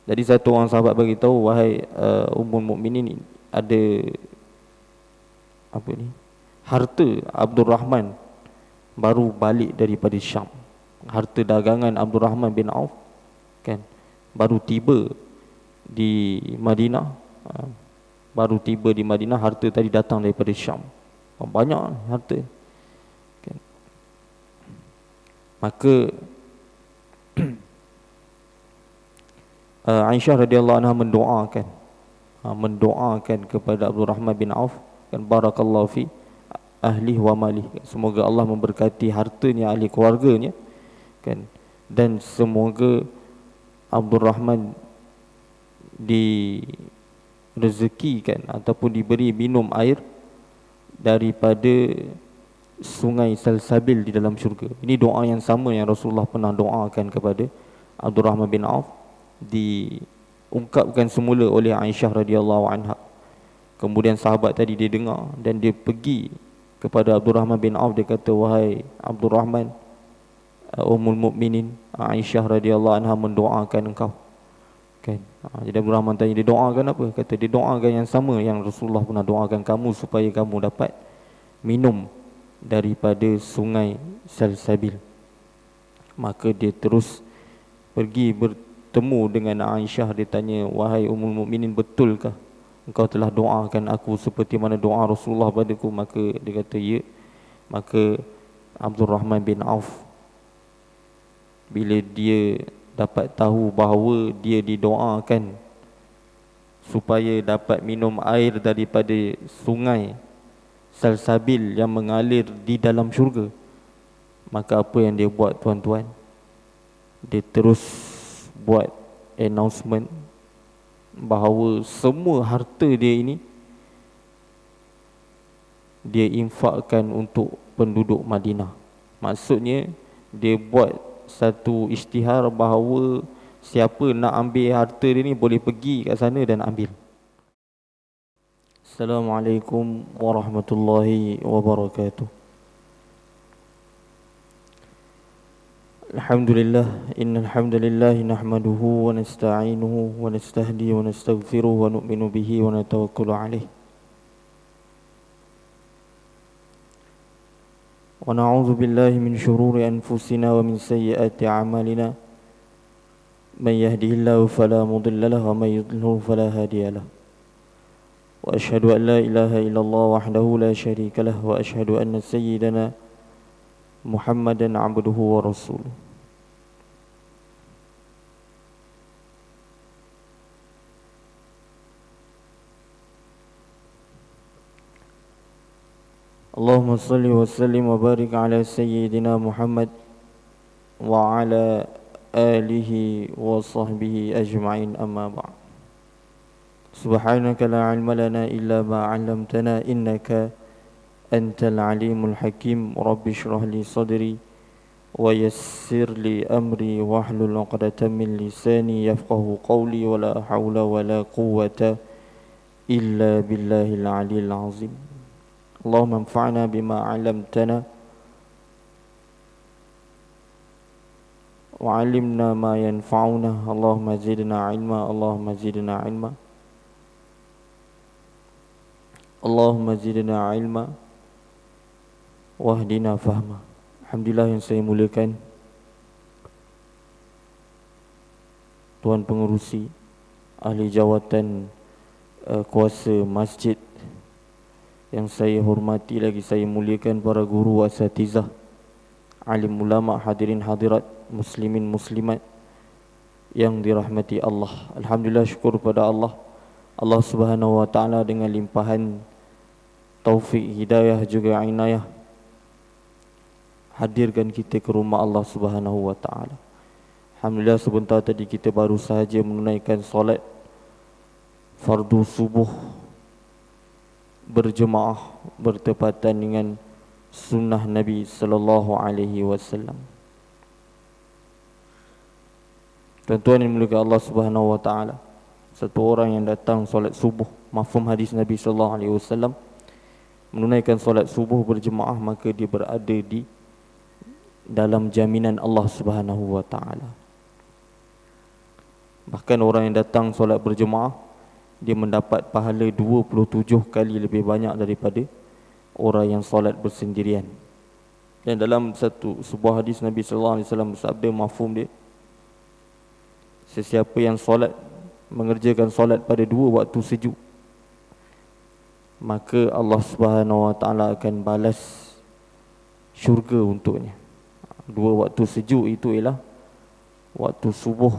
Jadi satu orang sahabat bagi tahu, wahai Ummul Mukminin, ada apa ni, harta Abdul Rahman baru balik daripada Syam. Harta dagangan Abdul Rahman bin Auf kan, baru tiba di Madinah. Baru tiba di Madinah, harta tadi datang daripada Syam. Banyak harta kan. Maka Aisyah radhiyallahu anha mendoakan kepada Abdul Rahman bin Auf kan, barakallahu fi ahli wa mali, semoga Allah memberkati hartanya, ahli keluarganya kan, dan semoga Abdul Rahman direzekikan ataupun diberi minum air daripada sungai Salsabil di dalam syurga. Ini doa yang sama yang Rasulullah pernah doakan kepada Abdul Rahman bin Auf, diungkapkan semula oleh Aisyah radhiyallahu anha. Kemudian sahabat tadi dia dengar dan dia pergi kepada Abdul Rahman bin Auf, dia kata, wahai Abdul Rahman, Ummul Mukminin Aisyah radhiyallahu anha mendoakan engkau kan. Jadi Abdul Rahman tanya, dia doakan apa? Kata dia doakan yang sama yang Rasulullah pernah doakan kamu, supaya kamu dapat minum daripada sungai Salsabil. Maka dia terus pergi bertemu dengan Aisyah. Dia tanya, wahai Ummul Mukminin, betulkah engkau telah doakan aku seperti mana doa Rasulullah padaku? Maka dia kata, ya. Maka Abdul Rahman bin Auf, bila dia dapat tahu bahawa dia didoakan supaya dapat minum air daripada sungai Salsabil yang mengalir di dalam syurga, maka apa yang dia buat, tuan-tuan? Dia terus buat announcement bahawa semua harta dia ini dia infakkan untuk penduduk Madinah. Maksudnya dia buat satu isytihar bahawa siapa nak ambil harta dia ni boleh pergi kat sana dan ambil. Assalamualaikum warahmatullahi wabarakatuh. Alhamdulillah, innal hamdalillah nahmaduhu wa nasta'inuhu wa nastahdi wa nastaghfiruh wa nu'minu bihi wa natawakkalu alayh. Wa na'udzu billahi min shururi anfusina wa min sayyiati a'malina. Man yahdihillahu fala mudilla lahu wa man yudlilhu fala hadiya lahu. Wa asyhadu an la ilaha illallah wahdahu la syarika lah, wa asyhadu anna sayyidana Muhammadan abduhu wa rasuluh. Allahumma salli wa sallim wa barik ala sayyidina Muhammad wa ala alihi wa sahbihi ajma'in, amma ba'd. Subhanaka la ilma lana illa ma 'allamtana innaka antal alimul hakim. Rabbi shrah li sadri wa yassir li amri wahlul 'uqdatam min lisani yafqahu qawli, wa la hawla wa la quwwata illa billahil 'aliyyil 'azim. Allahumma anfa'na bima 'allamtana wa 'allimna ma yanfa'una. Allahumma zidna 'ilma, Allahumma zidna 'ilma, Allahumma zidna 'ilma wahdina fahma. Alhamdulillah yang saya muliakan Tuan Pengerusi, ahli jawatan kuasa masjid, yang saya hormati lagi saya muliakan para guru, asatizah, alim ulama, hadirin hadirat, muslimin muslimat yang dirahmati Allah. Alhamdulillah, syukur pada Allah Subhanahu wa ta'ala dengan limpahan taufik, hidayah juga inayah, hadirkan kita ke rumah Allah Subhanahu wa ta'ala. Alhamdulillah, sebentar tadi kita baru sahaja menunaikan solat fardu subuh berjemaah bertepatan dengan sunnah Nabi sallallahu alaihi wasallam. Tuan-tuan yang dimuliakan Allah Subhanahu wa ta'ala, satu orang yang datang solat subuh, mafhum hadis Nabi sallallahu alaihi wasallam, menunaikan solat subuh berjemaah, maka dia berada di dalam jaminan Allah Subhanahu wa ta'ala. Bahkan orang yang datang solat berjemaah, dia mendapat pahala 27 kali lebih banyak daripada orang yang solat bersendirian. Dan dalam sebuah hadis Nabi sallallahu alaihi wasallam bersabda, mafhum dia, sesiapa yang solat, mengerjakan solat pada 2 waktu sejuk, maka Allah Subhanahu wa taala akan balas syurga untuknya. 2 waktu sejuk itu ialah waktu subuh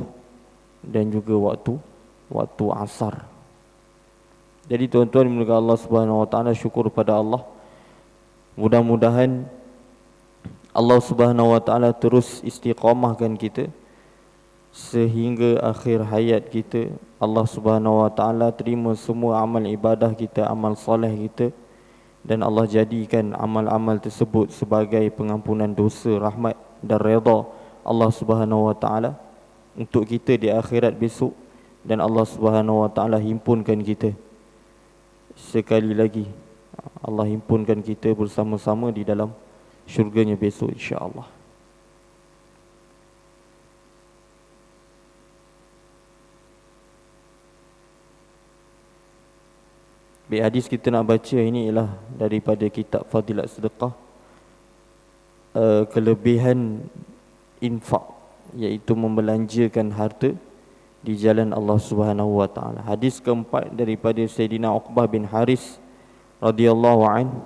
dan juga waktu asar. Jadi tuan-tuan dimulakan Allah Subhanahu wa taala, syukur pada Allah. Mudah-mudahan Allah Subhanahu wa taala terus istiqamahkan kita sehingga akhir hayat kita. Allah Subhanahu wa taala terima semua amal ibadah kita, amal soleh kita, dan Allah jadikan amal-amal tersebut sebagai pengampunan dosa, rahmat dan redha Allah Subhanahu wa taala untuk kita di akhirat besok. Dan Allah Subhanahu wa taala himpunkan kita sekali lagi, Allah himpunkan kita bersama-sama di dalam syurganya besok, insya-Allah. Baik, hadis kita nak baca ini ialah daripada kitab Fadilat Sedekah, kelebihan infak, iaitu membelanjakan harta di jalan Allah Subhanahu wa taala. Hadis keempat daripada Sayyidina Uqbah bin Haris radhiyallahu anhu,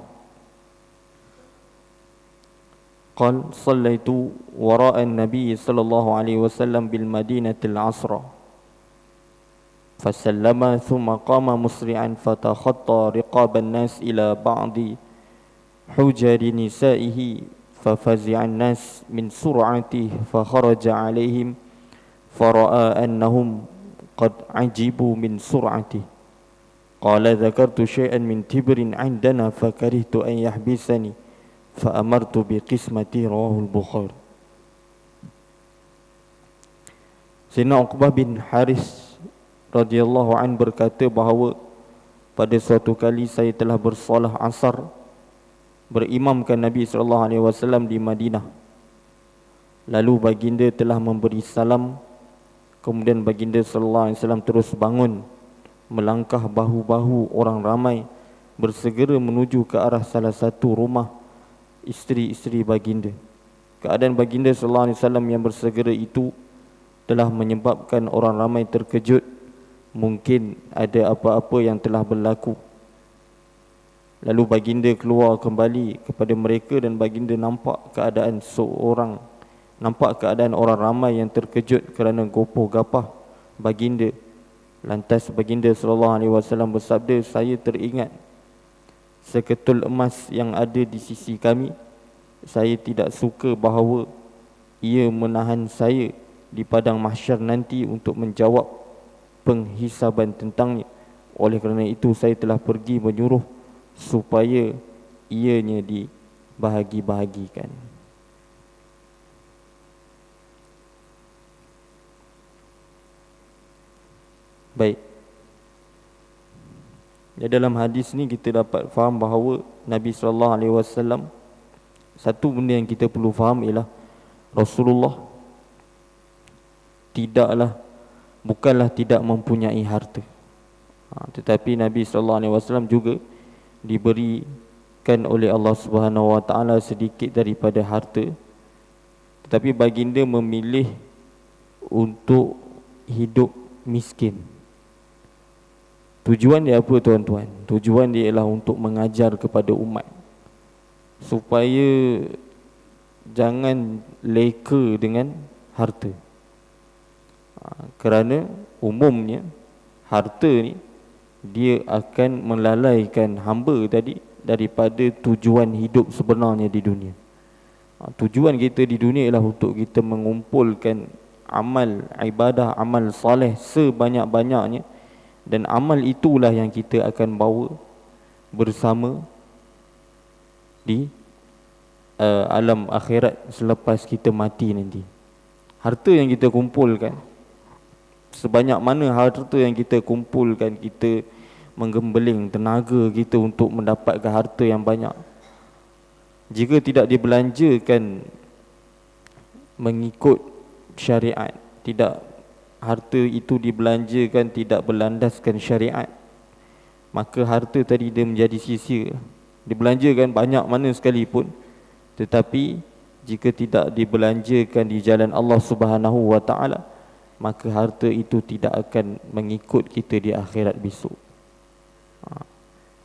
qala sallaitu wara'a an-nabiy sallallahu alaihi wasallam bil madinatil asra fasallama thumma qama musri'an fatakhatta riqaban nas ila ba'di hujari nisaihi fafazi'an nas min sur'atihi fakharaja alaihim fara'a annahum qad ajibu min sur'atihi qala dhakartu syai'an min tibrin 'indana fakarihtu an yahbisani fa'amartu biqismati, rawahul Bukhari. Sayyidina Uqbah bin Haris radhiyallahu an berkata bahawa pada suatu kali saya telah bersolah asar berimamkan Nabi sallallahu alaihi wasallam di Madinah. Lalu baginda telah memberi salam, kemudian baginda sallallahu alaihi wasallam terus bangun, melangkah bahu-bahu orang ramai, bersegera menuju ke arah salah satu rumah isteri-isteri baginda. Keadaan baginda sallallahu alaihi wasallam yang bersegera itu telah menyebabkan orang ramai terkejut. Mungkin ada apa-apa yang telah berlaku. Lalu baginda keluar kembali kepada mereka dan baginda nampak keadaan orang ramai yang terkejut kerana gopoh gapah baginda. Lantas baginda sallallahu alaihi wasallam bersabda, saya teringat seketul emas yang ada di sisi kami. Saya tidak suka bahawa ia menahan saya di padang mahsyar nanti untuk menjawab penghisaban tentangnya. Oleh kerana itu saya telah pergi menyuruh supaya ianya dibahagi-bahagikan. Baik. Ya, dalam hadis ni kita dapat faham bahawa Nabi sallallahu alaihi wasallam, satu benda yang kita perlu faham ialah Rasulullah bukanlah tidak mempunyai harta, tetapi Nabi sallallahu alaihi wasallam juga diberikan oleh Allah Subhanahu wa taala sedikit daripada harta, tetapi baginda memilih untuk hidup miskin. Tujuan dia apa, tuan-tuan? Tujuan dia ialah untuk mengajar kepada umat supaya jangan leka dengan harta. Kerana umumnya harta ni dia akan melalaikan hamba tadi daripada tujuan hidup sebenarnya di dunia. Tujuan kita di dunia ialah untuk kita mengumpulkan amal ibadah, amal soleh sebanyak-banyaknya, dan amal itulah yang kita akan bawa bersama di alam akhirat selepas kita mati nanti. Harta yang kita kumpulkan, sebanyak mana harta yang kita kumpulkan, kita menggembeling tenaga kita untuk mendapatkan harta yang banyak, jika tidak dibelanjakan mengikut syariat, tidak harta itu dibelanjakan tidak berlandaskan syariat, maka harta tadi dia menjadi sia-sia. Dibelanjakan banyak mana sekalipun, tetapi jika tidak dibelanjakan di jalan Allah Subhanahu wa taala, maka harta itu tidak akan mengikut kita di akhirat besok.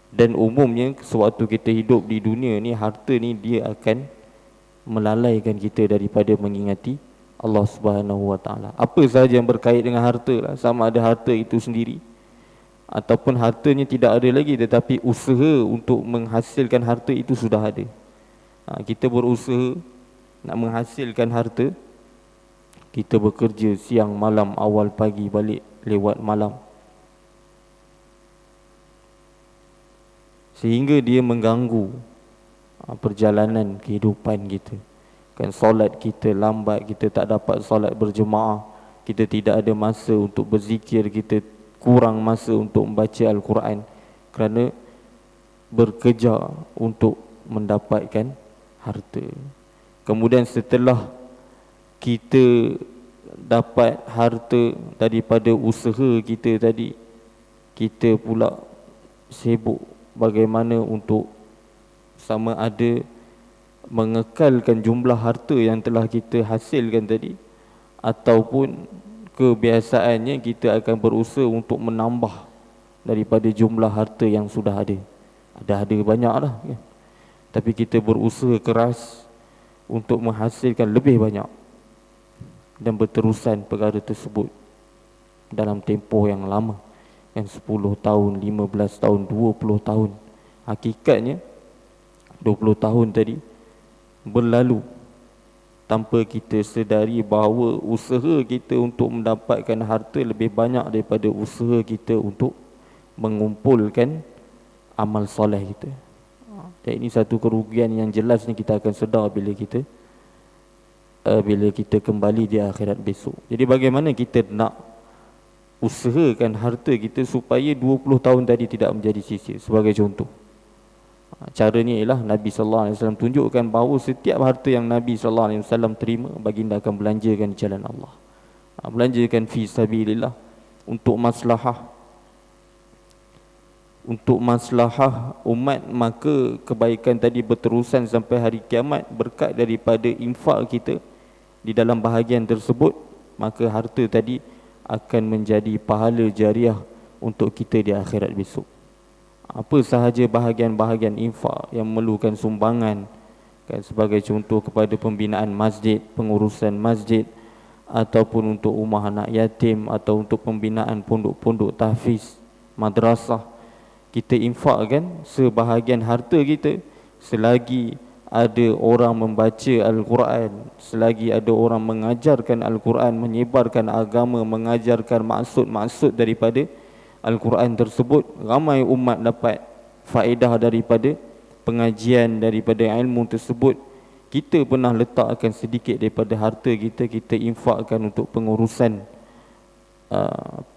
Dan umumnya sewaktu kita hidup di dunia ni, harta ni dia akan melalaikan kita daripada mengingati Allah Subhanahu wa taala. Apa sahaja yang berkait dengan harta lah, sama ada harta itu sendiri ataupun hartanya tidak ada lagi, tetapi usaha untuk menghasilkan harta itu sudah ada. Kita berusaha nak menghasilkan harta, kita bekerja siang malam, awal pagi balik lewat malam, sehingga dia mengganggu perjalanan kehidupan kita. Kan solat kita lambat, kita tak dapat solat berjemaah, kita tidak ada masa untuk berzikir, kita kurang masa untuk membaca Al-Quran kerana bekerja untuk mendapatkan harta. Kemudian setelah kita dapat harta daripada usaha kita tadi, kita pula sibuk bagaimana untuk sama ada mengekalkan jumlah harta yang telah kita hasilkan tadi, ataupun kebiasaannya kita akan berusaha untuk menambah daripada jumlah harta yang sudah ada. Ada banyak lah kan? Tapi kita berusaha keras untuk menghasilkan lebih banyak, dan berterusan perkara tersebut dalam tempoh yang lama, yang 10 tahun, 15 tahun, 20 tahun. Hakikatnya 20 tahun tadi berlalu tanpa kita sedari bahawa usaha kita untuk mendapatkan harta lebih banyak daripada usaha kita untuk mengumpulkan amal soleh kita. Dan ini satu kerugian yang jelas ni kita akan sedar bila kita kembali di akhirat besok. Jadi bagaimana kita nak usahakan harta kita supaya 20 tahun tadi tidak menjadi sia-sia. Sebagai contoh, caranya ialah Nabi SAW tunjukkan bahawa setiap harta yang Nabi SAW terima, baginda akan belanjakan di jalan Allah. Belanjakan fi sabilillah, untuk maslahah umat, maka kebaikan tadi berterusan sampai hari kiamat berkat daripada infak kita di dalam bahagian tersebut. Maka harta tadi akan menjadi pahala jariah untuk kita di akhirat besok. Apa sahaja bahagian-bahagian infak yang memerlukan sumbangan, kan, sebagai contoh kepada pembinaan masjid, pengurusan masjid, ataupun untuk rumah anak yatim, atau untuk pembinaan pondok-pondok tahfiz, madrasah, kita infakkan sebahagian harta kita. Selagi ada orang membaca Al-Quran, selagi ada orang mengajarkan Al-Quran, menyebarkan agama, mengajarkan maksud-maksud daripada Al-Quran tersebut, ramai umat dapat faedah daripada pengajian, daripada ilmu tersebut. Kita pernah letakkan sedikit daripada harta kita, kita infakkan untuk pengurusan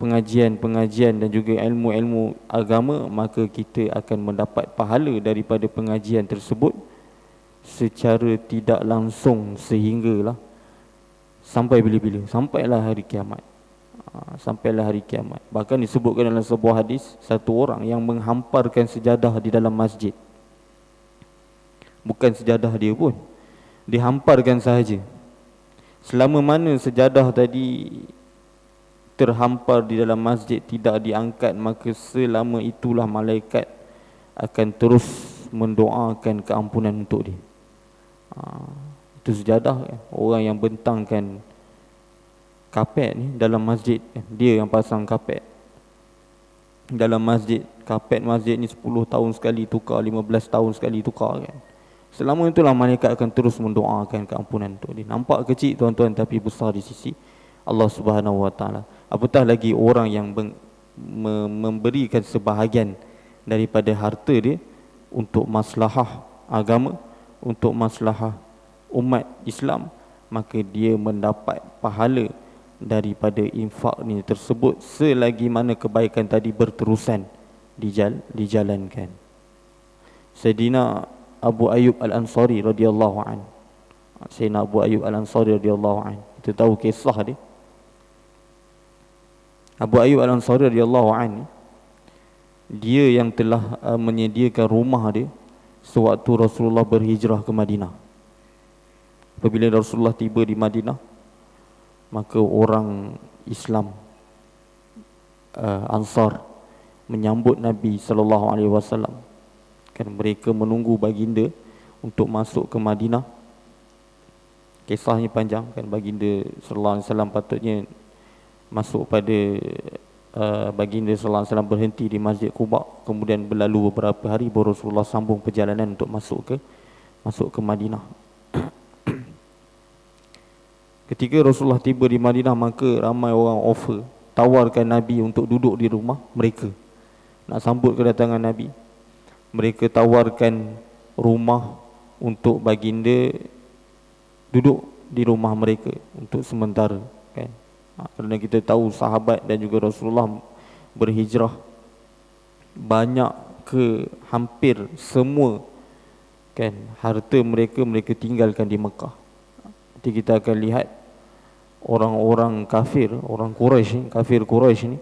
pengajian dan juga ilmu-ilmu agama, maka kita akan mendapat pahala daripada pengajian tersebut secara tidak langsung sehinggalah sampai bila-bila, sampailah hari kiamat. Sampailah hari kiamat. Bahkan disebutkan dalam sebuah hadis, satu orang yang menghamparkan sejadah di dalam masjid, bukan sejadah dia pun, dihamparkan sahaja. Selama mana sejadah tadi terhampar di dalam masjid, tidak diangkat, maka selama itulah malaikat akan terus mendoakan keampunan untuk dia. Itu sejadah kan? Orang yang bentangkan kapet ni dalam masjid, dia yang pasang kapet dalam masjid. Kapet masjid ni 10 tahun sekali tukar, 15 tahun sekali tukar kan. Selama itulah malaikat akan terus mendoakan keampunan untuk dia. Nampak kecil tuan-tuan, tapi besar di sisi Allah Subhanahu wa taala. Apatah lagi orang yang memberikan sebahagian daripada harta dia untuk maslahah agama, untuk maslahah umat Islam, maka dia mendapat pahala daripada infak ni tersebut selagi mana kebaikan tadi berterusan dijalankan. Sayyidina Abu Ayyub Al-Ansari radhiyallahu an. Sayyidina Abu Ayyub Al-Ansari radhiyallahu an, kita tahu kisah dia. Abu Ayyub Al-Ansari radhiyallahu anhu, dia yang telah menyediakan rumah dia sewaktu Rasulullah berhijrah ke Madinah. Apabila Rasulullah tiba di Madinah, maka orang Islam Ansar menyambut Nabi sallallahu alaihi wasallam. Kan mereka menunggu baginda untuk masuk ke Madinah. Kisahnya panjang kan, baginda sallallahu alaihi wasallam patutnya masuk pada baginda sallallahu alaihi wasallam berhenti di Masjid Quba, kemudian berlalu beberapa hari baru Rasulullah sambung perjalanan untuk masuk ke Madinah. Ketika Rasulullah tiba di Madinah, maka ramai orang offer, tawarkan Nabi untuk duduk di rumah mereka. Nak sambut kedatangan Nabi, mereka tawarkan rumah untuk baginda duduk di rumah mereka untuk sementara, kan? Kerana kita tahu sahabat dan juga Rasulullah berhijrah, banyak ke hampir semua, kan, harta mereka tinggalkan di Mekah. Nanti kita akan lihat orang-orang kafir, orang Quraisy, kafir Quraisy ni,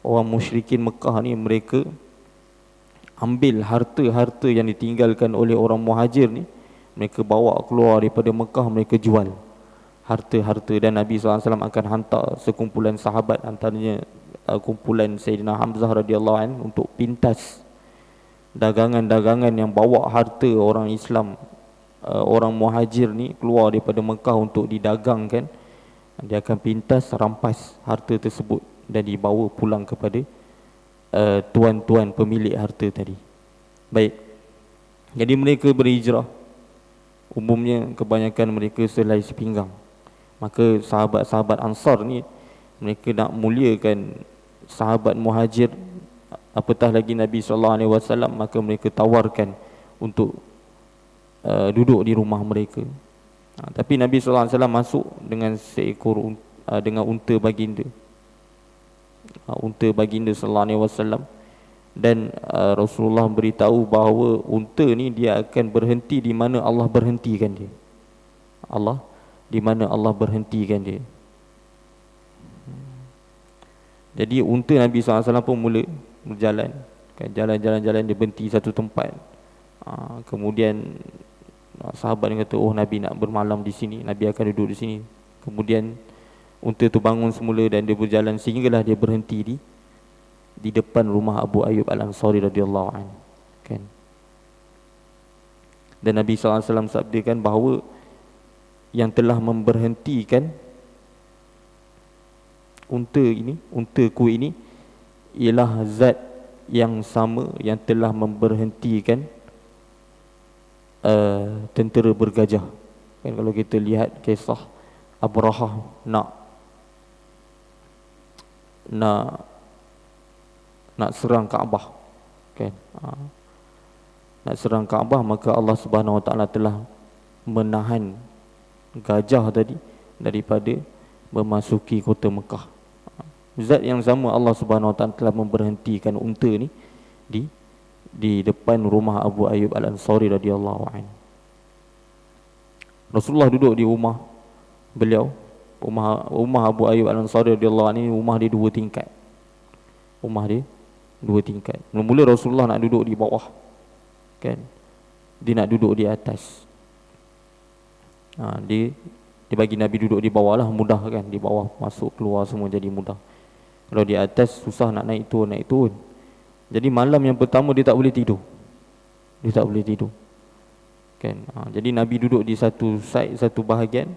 orang musyrikin Mekah ni, mereka ambil harta-harta yang ditinggalkan oleh orang muhajir ni, mereka bawa keluar daripada Mekah, mereka jual harta-harta. Dan Nabi SAW akan hantar sekumpulan sahabat, antaranya kumpulan Sayyidina Hamzah radhiyallahu anhu, untuk pintas dagangan-dagangan yang bawa harta orang Islam, orang muhajir ni keluar daripada Mekah untuk didagangkan. Dia akan pintas rampas harta tersebut dan dibawa pulang kepada tuan-tuan pemilik harta tadi. Baik, jadi mereka berhijrah, umumnya kebanyakan mereka selai sepinggang. Maka sahabat-sahabat Ansar ni, mereka nak muliakan sahabat muhajir, apatah lagi Nabi SAW, maka mereka tawarkan untuk duduk di rumah mereka. Tapi Nabi SAW masuk dengan seekor dengan unta baginda, unta baginda SAW. Dan Rasulullah beritahu bahawa unta ni dia akan berhenti di mana Allah berhentikan dia. Di mana Allah berhentikan dia. Jadi unta Nabi SAW pun mula berjalan, kan, jalan-jalan dia berhenti satu tempat. Kemudian sahabat dia kata, oh Nabi nak bermalam di sini, Nabi akan duduk di sini. Kemudian unta tu bangun semula dan dia berjalan sehinggalah dia berhenti di depan rumah Abu Ayyub Al-Ansari radhiyallahu anhu, kan. Dan Nabi SAW sabdakan bahawa yang telah memberhentikan untaku ini ialah zat yang sama yang telah memberhentikan tentera bergajah. Kan, kalau kita lihat kisah Abrahah nak serang Kaabah, kan, nak serang Kaabah, maka Allah Subhanahu Wa Taala telah menahan gajah tadi daripada memasuki kota Mekah. Zat yang sama Allah Subhanahu Wa Taala telah memberhentikan unta ni di depan rumah Abu Ayyub Al-Ansari radhiyallahu anhu. Rasulullah duduk di rumah beliau. Rumah Abu Ayyub Al-Ansari radhiyallahu anhu, rumah dia 2 tingkat. Rumah dia 2 tingkat. Mula-mula Rasulullah nak duduk di bawah, kan. Dia nak duduk di atas. Dia bagi Nabi duduk di bawah lah, mudah, kan. Di bawah masuk keluar semua jadi mudah. Kalau di atas susah nak naik turun. Jadi malam yang pertama dia tak boleh tidur. Kan. Jadi Nabi duduk di satu side, satu bahagian.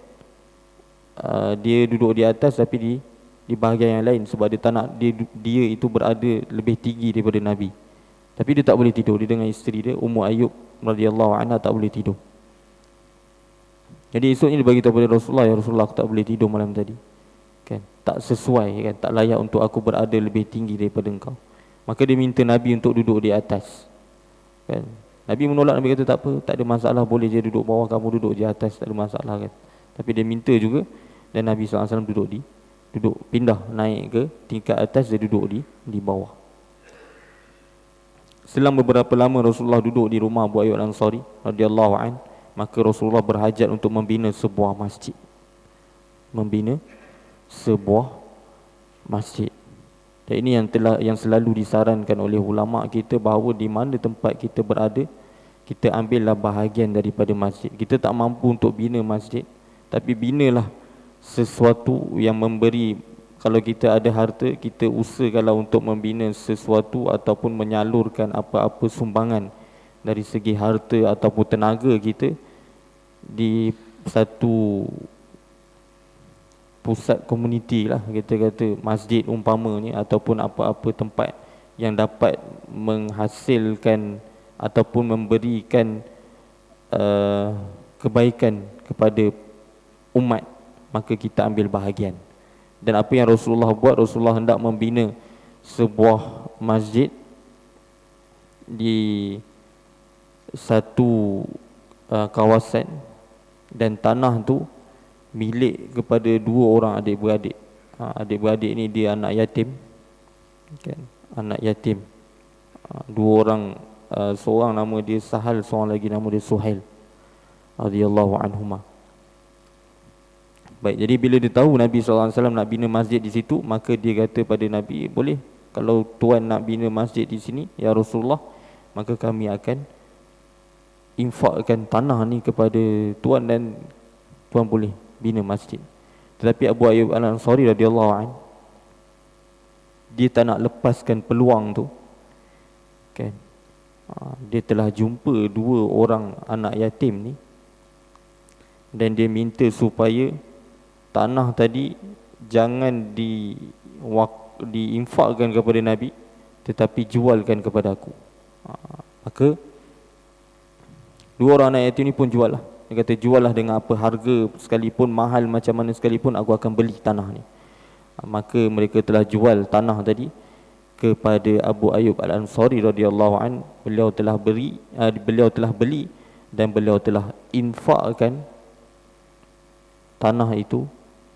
Dia duduk di atas tapi di bahagian yang lain, sebab dia tak nak dia itu berada lebih tinggi daripada Nabi. Tapi dia tak boleh tidur. Dia dengan isteri dia Ummu Ayyub radhiyallahu anha tak boleh tidur. Jadi esoknya dia bagi tahu kepada Rasulullah, ya Rasulullah, aku tak boleh tidur malam tadi, kan, tak sesuai, kan, tak layak untuk aku berada lebih tinggi daripada engkau. Maka dia minta Nabi untuk duduk di atas, kan. Nabi menolak. Nabi kata tak apa, tak ada masalah, boleh je duduk bawah, kamu duduk di atas, tak ada masalah, kan. Tapi dia minta juga, dan Nabi SAW duduk pindah naik ke tingkat atas, dia duduk di bawah. Selang beberapa lama Rasulullah duduk di rumah Abu Ayyub Al-Ansari radhiyallahu anhu, maka Rasulullah berhajat untuk membina sebuah masjid. Dan ini yang selalu disarankan oleh ulama kita, bahawa di mana tempat kita berada, kita ambillah bahagian daripada masjid. Kita tak mampu untuk bina masjid, tapi binalah sesuatu yang memberi. Kalau kita ada harta, kita usahakanlah untuk membina sesuatu ataupun menyalurkan apa-apa sumbangan dari segi harta ataupun tenaga kita di satu pusat komuniti lah, kita kata masjid umpamanya, ataupun apa-apa tempat yang dapat menghasilkan ataupun memberikan kebaikan kepada umat, maka kita ambil bahagian. Dan apa yang Rasulullah buat, Rasulullah hendak membina sebuah masjid di satu kawasan, dan tanah tu milik kepada dua orang adik-beradik. Adik-beradik ni dia anak yatim, kan? Anak yatim. Dua orang, seorang nama dia Sahal, seorang lagi nama dia Suhail radhiyallahu anhuma. Baik, jadi bila dia tahu Nabi SAW nak bina masjid di situ, maka dia kata pada Nabi, boleh, kalau tuan nak bina masjid di sini, ya Rasulullah, maka kami akan infakkan tanah ni kepada tuan, dan tuan boleh bina masjid. Tetapi Abu Ayyub Al-Ansari radhiyallahu anhu, dia tak nak lepaskan peluang tu, kan? Dia telah jumpa dua orang anak yatim ni, dan dia minta supaya tanah tadi jangan diinfakkan kepada Nabi, tetapi jualkan kepada aku. Maka dua orang anak yatim ni pun jual lah. Dia kata, jual lah dengan apa harga sekalipun, mahal macam mana sekalipun, aku akan beli tanah ni. Maka mereka telah jual tanah tadi kepada Abu Ayyub Al-Ansari radhiyallahu an. Beliau telah beli dan beliau telah infakkan tanah itu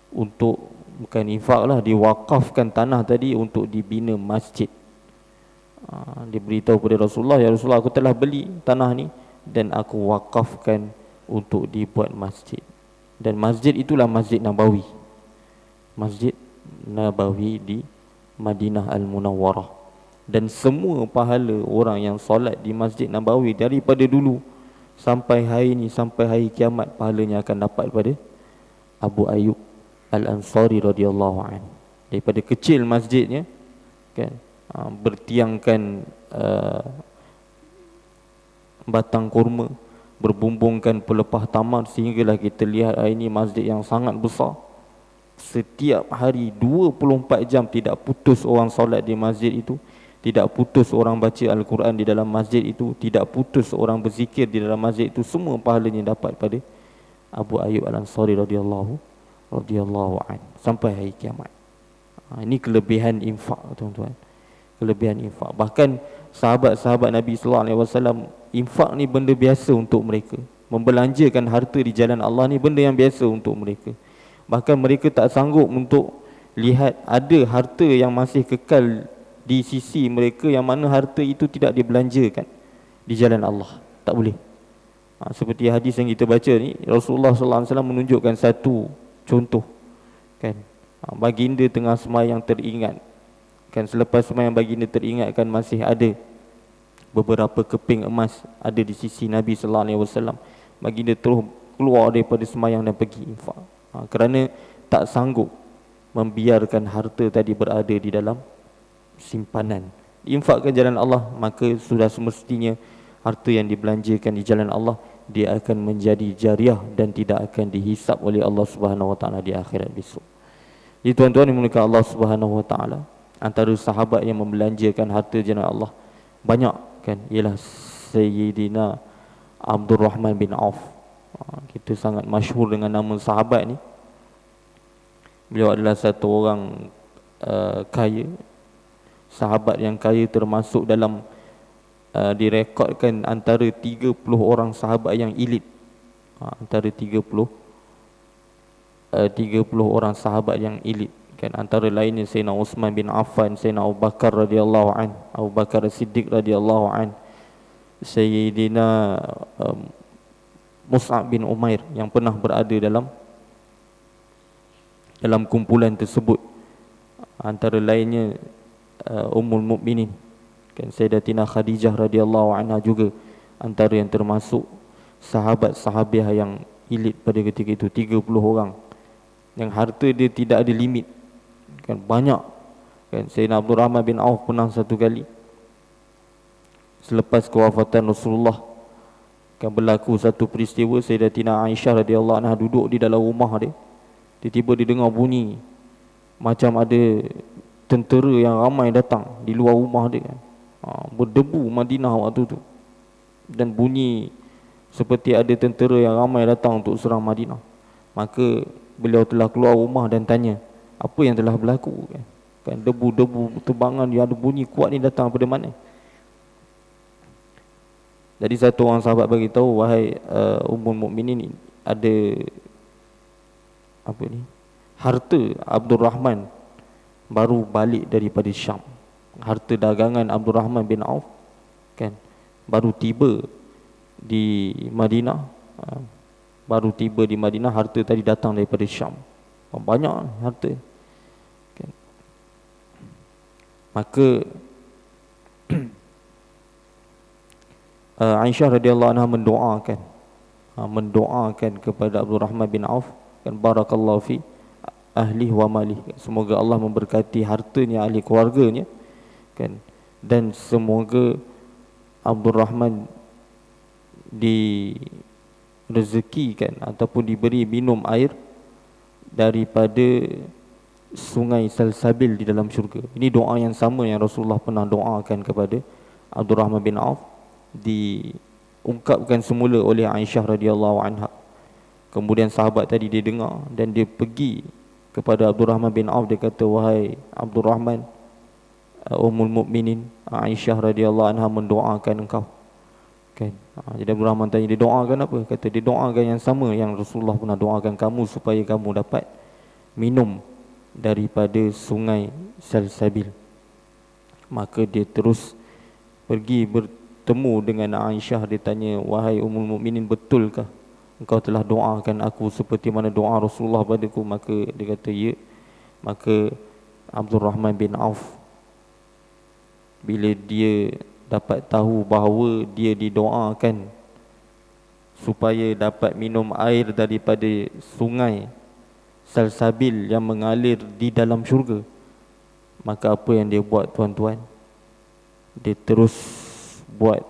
untuk, bukan infak lah, diwakafkan tanah tadi untuk dibina masjid. Dia beritahu kepada Rasulullah, ya Rasulullah, aku telah beli tanah ni dan aku wakafkan untuk dibuat masjid. Dan masjid itulah Masjid Nabawi. Masjid Nabawi di Madinah Al-Munawwarah. Dan semua pahala orang yang solat di Masjid Nabawi daripada dulu sampai hari ini, sampai hari kiamat, pahalanya akan dapat pada Abu Ayyub Al-Ansari radhiyallahu anhu. Daripada kecil masjidnya, kan, bertiangkan batang kurma, berbumbungkan pelepah tamar, sehinggalah kita lihat hari ini masjid yang sangat besar. Setiap hari 24 jam tidak putus orang solat di masjid itu, tidak putus orang baca Al-Quran di dalam masjid itu, tidak putus orang berzikir di dalam masjid itu. Semua pahalanya dapat pada Abu Ayyub Al-Ansari radhiyallahu anhu sampai hari kiamat. Ini kelebihan infak, tuan-tuan. Kelebihan infak. Bahkan sahabat-sahabat Nabi sallallahu alaihi wasallam, infak ni benda biasa untuk mereka. Membelanjakan harta di jalan Allah ni benda yang biasa untuk mereka. Bahkan mereka tak sanggup untuk lihat ada harta yang masih kekal di sisi mereka, yang mana harta itu tidak dibelanjakan di jalan Allah. Tak boleh. Seperti hadis yang kita baca ni, Rasulullah sallallahu alaihi wasallam menunjukkan satu contoh, kan? Baginda tengah sembahyang teringat, kan, selepas sembahyang baginda teringat, kan, masih ada beberapa keping emas ada di sisi Nabi sallallahu alaihi wasallam. Baginda terus keluar daripada sembahyang dan pergi infak, kerana tak sanggup membiarkan harta tadi berada di dalam simpanan. Infakkan jalan Allah, maka sudah semestinya harta yang dibelanjakan di jalan Allah, dia akan menjadi jariah dan tidak akan dihisap oleh Allah Subhanahu wa taala di akhirat besok. Jadi tuan-tuan yang dimuliakan Allah Subhanahu wa taala, antara sahabat yang membelanjakan harta jalan Allah banyak, kan, ialah Sayyidina Abdul Rahman bin Auf. Kita sangat masyhur dengan nama sahabat ni. Beliau adalah satu orang kaya, sahabat yang kaya, termasuk dalam direkodkan antara 30 orang sahabat yang elit. Antara 30 orang sahabat yang elit, kan, antara lainnya Sayyidina Uthman bin Affan, Sayyidina Abu Bakar radhiyallahu an, Abu Bakar As-Siddiq radhiyallahu an, Sayyidina Mus'ab bin Umair yang pernah berada dalam kumpulan tersebut. Antara lainnya Ummul Mukminin, kan Sayyidatina Khadijah radhiyallahu anha juga antara yang termasuk sahabat-sahabiah yang elit pada ketika itu, 30 orang yang harta dia tidak ada limit, kan banyak. Kan Sayyidina Abdul Rahman bin Auf pernah satu kali selepas kewafatan Rasulullah, kan berlaku satu peristiwa. Sayyidatina Aisyah radhiyallahu anha duduk di dalam rumah dia, tiba-tiba dia dengar bunyi macam ada tentera yang ramai datang di luar rumah dia, kan. Berdebu Madinah waktu tu, dan bunyi seperti ada tentera yang ramai datang untuk serang Madinah. Maka beliau telah keluar rumah dan tanya apa yang telah berlaku, kan debu-debu terbangan, dia ada bunyi kuat ni datang daripada mana. Jadi satu orang sahabat bagi tahu, wahai Ummul Mukminin, ada apa ni, harta Abdul Rahman baru balik daripada Syam. Harta dagangan Abdul Rahman bin Auf, kan baru tiba di Madinah. Baru tiba di Madinah, harta tadi datang daripada Syam. Banyak harta, kan. Maka Aisyah radhiyallahu anha mendoakan kepada Abdul Rahman bin Auf, kan barakallahu fi ahli wa mali, semoga Allah memberkati hartanya, ahli keluarganya, kan, dan semoga Abdul Rahman direzekikan ataupun diberi minum air daripada sungai Salsabil di dalam syurga. Ini doa yang sama yang Rasulullah pernah doakan kepada Abdul Rahman bin Auf, diungkapkan semula oleh Aisyah radhiyallahu anha. Kemudian sahabat tadi dia dengar dan dia pergi kepada Abdul Rahman bin Auf. Dia kata, wahai Abdul Rahman, Ummul Mukminin Aisyah radhiyallahu anha mendoakan engkau, kan. Jadi Abdul Rahman tanya, dia doakan apa? Kata dia doakan yang sama yang Rasulullah pernah doakan kamu, supaya kamu dapat minum daripada sungai Salsabil. Maka dia terus pergi bertemu dengan Aisyah. Dia tanya, wahai Ummul Mukminin, betulkah engkau telah doakan aku seperti mana doa Rasulullah padaku? Maka dia kata, ya. Maka Abdul Rahman bin Auf, bila dia dapat tahu bahawa dia didoakan supaya dapat minum air daripada sungai Salsabil yang mengalir di dalam syurga, maka apa yang dia buat, tuan-tuan? Dia terus buat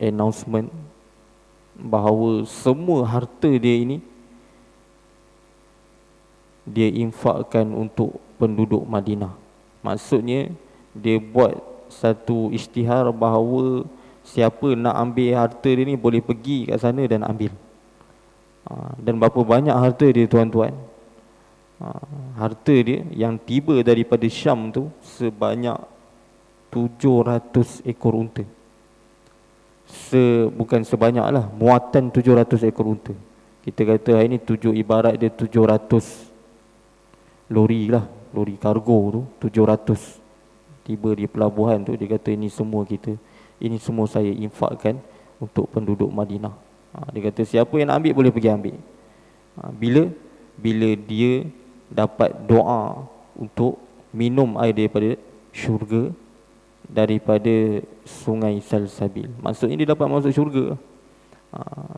announcement bahawa semua harta dia ini dia infakkan untuk penduduk Madinah. Maksudnya dia buat satu isytihar bahawa siapa nak ambil harta dia ni boleh pergi kat sana dan ambil. Dan berapa banyak harta dia, tuan-tuan? Harta dia yang tiba daripada Syam tu sebanyak 700 ekor unta. Bukan sebanyak lah, muatan 700 ekor unta. Kita kata hari ni ibarat dia 700 lori lah, lori kargo tu 700 tiba di pelabuhan tu. Dia kata ini semua saya infakkan untuk penduduk Madinah. Dia kata siapa yang nak ambil boleh pergi ambil. Bila dia dapat doa untuk minum air daripada syurga, daripada sungai Salsabil, maksudnya dia dapat masuk syurga.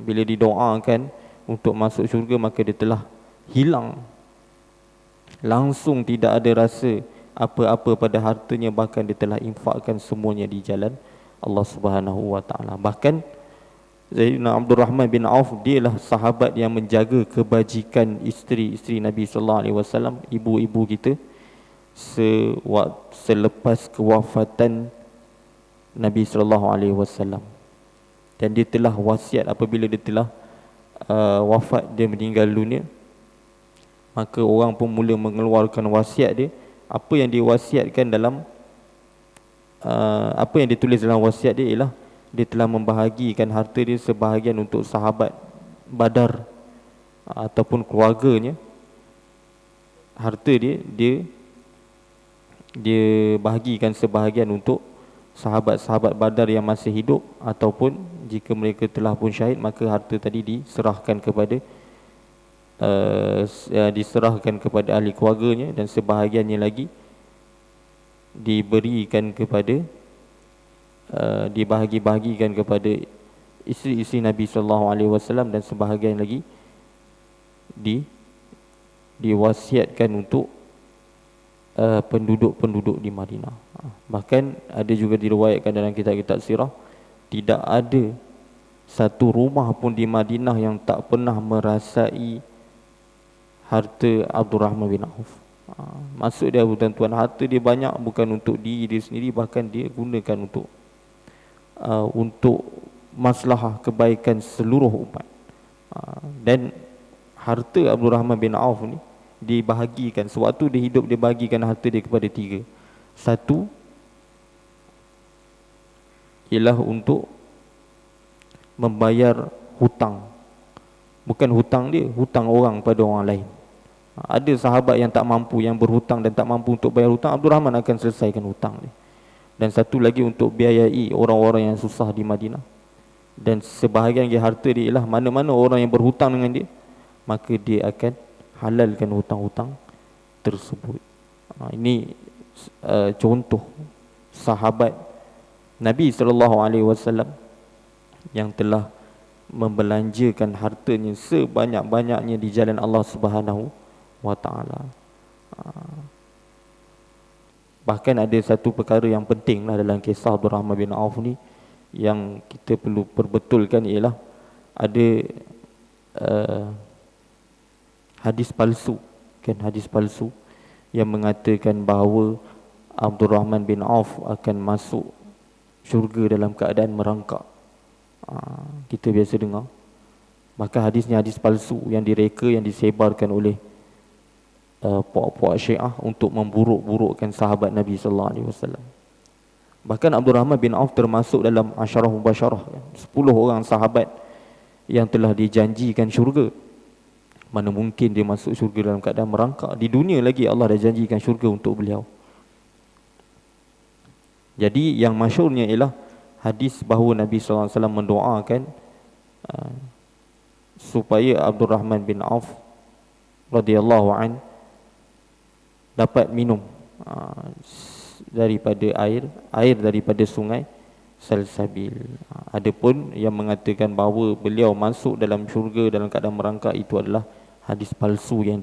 Bila didoakan untuk masuk syurga, maka dia telah hilang, langsung tidak ada rasa apa-apa pada hartanya, bahkan dia telah infakkan semuanya di jalan Allah Subhanahu wa taala. Bahkan Sayyidina Abdul Rahman bin Auf, dialah sahabat yang menjaga kebajikan isteri-isteri Nabi sallallahu alaihi wasallam, ibu-ibu kita, selepas kewafatan Nabi sallallahu alaihi wasallam. Dan dia telah wasiat, apabila dia telah wafat, dia meninggal dunia, maka orang pun mula mengeluarkan wasiat dia. Apa yang diwasiatkan dalam apa yang ditulis dalam wasiat dia ialah dia telah membahagikan harta dia sebahagian untuk sahabat Badar ataupun keluarganya. Harta dia bahagikan sebahagian untuk sahabat-sahabat Badar yang masih hidup, ataupun jika mereka telah pun syahid, maka harta tadi diserahkan kepada ahli keluarganya, dan sebahagiannya lagi diberikan kepada dibahagi-bahagikan kepada isteri-isteri Nabi sallallahu alaihi wasallam, dan sebahagian lagi diwasiatkan untuk penduduk-penduduk di Madinah. Bahkan ada juga diriwayatkan dalam kitab-kitab sirah, tidak ada satu rumah pun di Madinah yang tak pernah merasai harta Abdurrahman bin Auf. Maksud dia, tuan-tuan, harta dia banyak bukan untuk diri dia sendiri, bahkan dia gunakan untuk maslahah kebaikan seluruh umat. Dan harta Abdurrahman bin Auf ni dibahagikan, sewaktu dia hidup dia bahagikan harta dia kepada 3. Satu ialah untuk membayar hutang. Bukan hutang dia, hutang orang pada orang lain. Ada sahabat yang tak mampu, yang berhutang dan tak mampu untuk bayar hutang, Abdurrahman akan selesaikan hutang dia. Dan satu lagi untuk biayai orang-orang yang susah di Madinah. Dan sebahagian lagi harta dia ialah mana-mana orang yang berhutang dengan dia, maka dia akan halalkan hutang-hutang tersebut. Ini contoh sahabat Nabi SAW yang telah membelanjakan hartanya sebanyak-banyaknya di jalan Allah Subhanahu wa taala. Bahkan ada satu perkara yang penting lah dalam kisah Abdurrahman bin Auf ni yang kita perlu perbetulkan, ialah ada hadis palsu, hadis palsu yang mengatakan bahawa Abdurrahman bin Auf akan masuk syurga dalam keadaan merangkak. Kita biasa dengar. Maka hadisnya hadis palsu yang direka, yang disebarkan oleh puak-puak Syiah untuk memburuk-burukkan sahabat Nabi sallallahu alaihi wasallam. Bahkan Abdurrahman bin Auf termasuk dalam asyarah mubasyarah, 10 orang sahabat yang telah dijanjikan syurga. Mana mungkin dia masuk syurga dalam keadaan merangkak? Di dunia lagi Allah dah janjikan syurga untuk beliau. Jadi yang masyhurnya ialah hadis bahawa Nabi sallallahu alaihi wasallam mendoakan supaya Abdurrahman bin Auf radhiyallahu an dapat minum daripada air daripada sungai Salsabil. Adapun yang mengatakan bahawa beliau masuk dalam syurga dalam keadaan merangkak, itu adalah hadis palsu yang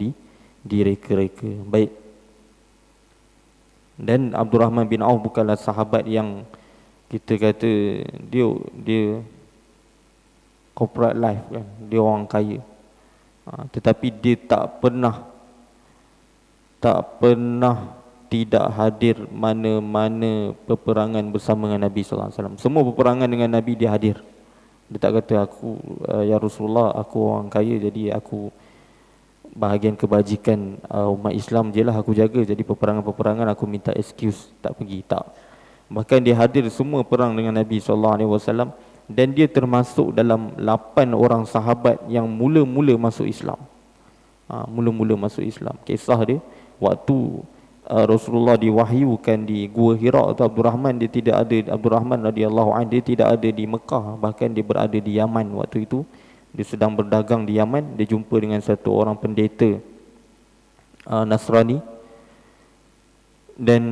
direka-reka. Baik. Dan Abdurrahman bin Auf bukanlah sahabat yang kita kata dia corporate life kan, dia orang kaya. Tetapi dia tak pernah tidak hadir mana-mana peperangan bersama dengan Nabi sallallahu alaihi wasallam. Semua peperangan dengan Nabi dia hadir. Dia tak kata aku ya Rasulullah, aku orang kaya jadi aku bahagian kebajikan umat Islam je lah aku jaga, jadi peperangan-peperangan aku minta excuse tak pergi. Tak. Bahkan dia hadir semua perang dengan Nabi sallallahu alaihi wasallam, dan dia termasuk dalam 8 orang sahabat yang mula-mula masuk Islam. Mula-mula masuk Islam. Kisah dia waktu Rasulullah diwahyukan di Gua Hira atau Abdurrahman, dia tidak ada, Abdurrahman radhiyallahu anhu dia tidak ada di Mekah, bahkan dia berada di Yaman waktu itu. Dia sedang berdagang di Yaman, dia jumpa dengan satu orang pendeta Nasrani, dan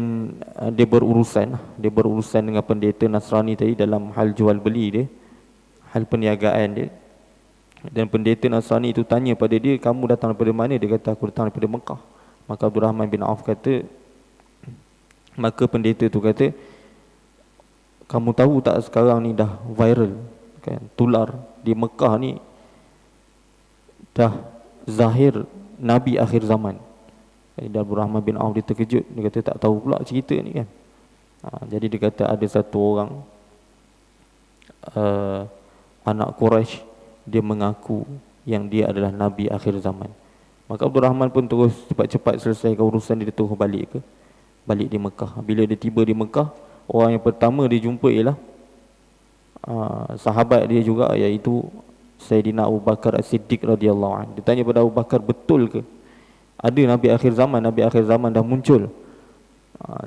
dia berurusan dengan pendeta Nasrani tadi dalam hal jual beli dia, hal perniagaan dia. Dan pendeta Nasrani itu tanya pada dia, kamu datang daripada mana? Dia kata, aku datang daripada Mekah. Maka Abdurrahman bin Auf kata, maka pendeta itu kata, kamu tahu tak sekarang ni dah viral kan, tular di Mekah ni dah zahir Nabi akhir zaman. Dan Abdurrahman bin Auf dia terkejut, dia kata tak tahu pula cerita ni kan. Jadi dia kata ada satu orang anak Quraisy, dia mengaku yang dia adalah Nabi akhir zaman. Maka Abdurrahman pun terus cepat-cepat selesaikan urusan dia, terus balik di Mekah. Bila dia tiba di Mekah, orang yang pertama dia jumpa ialah sahabat dia juga, iaitu Sayyidina Abu Bakar As-Siddiq radhiyallahu anhu. Dia tanya pada Abu Bakar, betul ke ada Nabi akhir zaman dah muncul?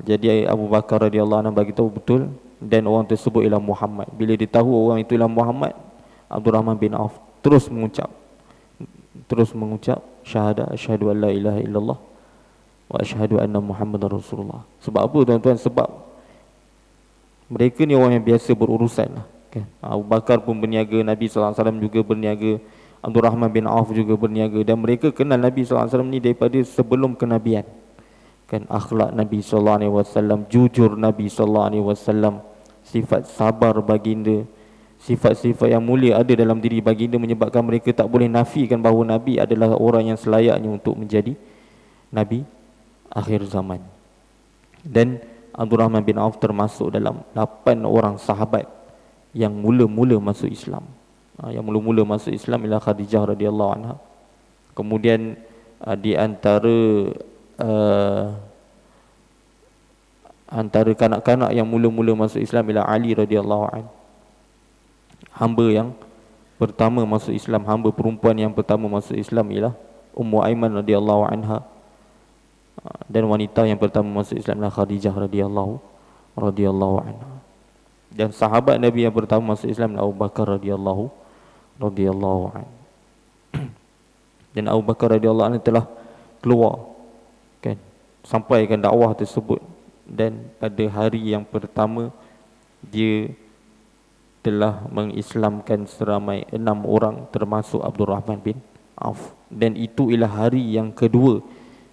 Jadi Abu Bakar radhiyallahu anhu bagi tahu betul, dan orang tersebut ialah Muhammad. Bila dia tahu orang itu ialah Muhammad, Abdurrahman bin Auf terus mengucap syahadah, asyhadu an la ilaha illallah wa asyhadu anna Muhammadar Rasulullah. Sebab apa tuan-tuan? Sebab mereka ni orang yang biasa berurusan lah, kan? Abu Bakar pun berniaga, Nabi sallallahu alaihi wasallam juga berniaga, Abdul Rahman bin Auf juga berniaga, dan mereka kenal Nabi sallallahu alaihi wasallam ni daripada sebelum kenabian, kan? Akhlak Nabi sallallahu alaihi wasallam, jujur Nabi sallallahu alaihi wasallam, sifat sabar baginda, sifat-sifat yang mulia ada dalam diri baginda menyebabkan mereka tak boleh nafikan bahawa Nabi adalah orang yang selayaknya untuk menjadi Nabi akhir zaman. Dan Abdul Rahman bin Auf termasuk dalam 8 orang sahabat yang mula-mula masuk Islam. Yang mula-mula masuk Islam ialah Khadijah radhiyallahu anha. Kemudian di antara kanak-kanak yang mula-mula masuk Islam ialah Ali radhiyallahu anhu. Hamba yang pertama masuk Islam, hamba perempuan yang pertama masuk Islam ialah Ummu Aiman radhiyallahu anha. Dan wanita yang pertama masuk Islam adalah Khadijah radhiyallahu anha. Dan sahabat Nabi yang pertama masuk Islam adalah Abu Bakar radhiyallahu anhu. Dan Abu Bakar radhiyallahu anhu telah keluar, kan, sampaikan dakwah tersebut. Dan pada hari yang pertama dia telah mengislamkan seramai 6 orang termasuk Abdul Rahman bin Auf. Dan itu ialah hari yang kedua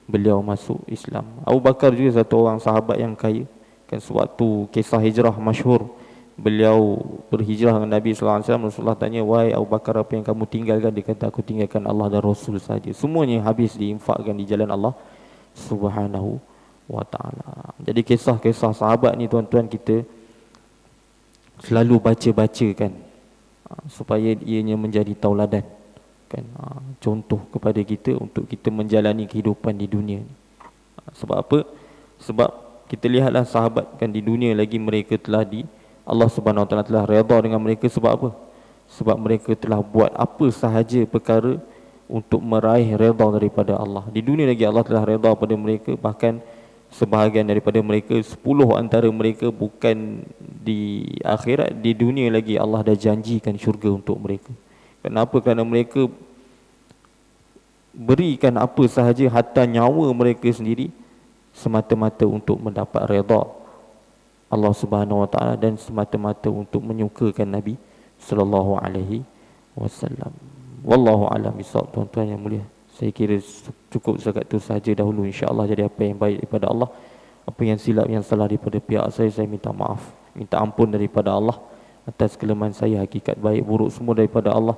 beliau masuk Islam. Abu Bakar juga satu orang sahabat yang kaya, kan? Sewaktu kisah hijrah masyhur, beliau berhijrah dengan Nabi sallallahu alaihi wasallam, Rasulullah tanya, "Wahai Abu Bakar, apa yang kamu tinggalkan?" Dia kata, "Aku tinggalkan Allah dan Rasul saja." Semuanya habis diinfakkan di jalan Allah Subhanahu wa taala. Jadi kisah-kisah sahabat ni tuan-tuan kita selalu baca-baca, kan, supaya ianya menjadi tauladan, kan, contoh kepada kita untuk kita menjalani kehidupan di dunia ni. Sebab apa? Sebab kita lihatlah sahabat, kan, di dunia lagi mereka telah Allah Subhanahu wa taala telah redha dengan mereka. Sebab apa? Sebab mereka telah buat apa sahaja perkara untuk meraih redha daripada Allah. Di dunia lagi Allah telah redha pada mereka, bahkan sebahagian daripada mereka, 10 antara mereka bukan di akhirat, di dunia lagi Allah dah janjikan syurga untuk mereka. Kenapa? Kerana mereka berikan apa sahaja, hatta nyawa mereka sendiri, semata-mata untuk mendapat redha Allah Subhanahu wa taala dan semata-mata untuk menyukakan Nabi sallallahu alaihi wasallam. Wallahu a'lam bissawab. Tuan-tuan yang mulia, saya kira cukup setakat itu sahaja dahulu. InsyaAllah jadi apa yang baik daripada Allah, apa yang silap yang salah daripada pihak saya minta maaf, minta ampun daripada Allah atas kelemahan saya. Hakikat baik buruk semua daripada Allah.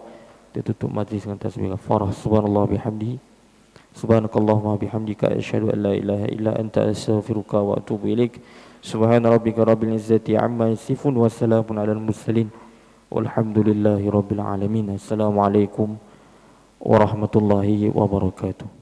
Kita tutup majlis dengan tasbih kafarah. Subhanallah bihamdihi, subhanakallahumma bihamdika, asyhadu an la ilaha illa anta, astaghfiruka wa atubu ilaik. Subhana rabbika rabbil izzati amma yasifun, wa salamun alal mursalin, walhamdulillahi rabbil alamin. Assalamualaikum warahmatullahi wabarakatuh.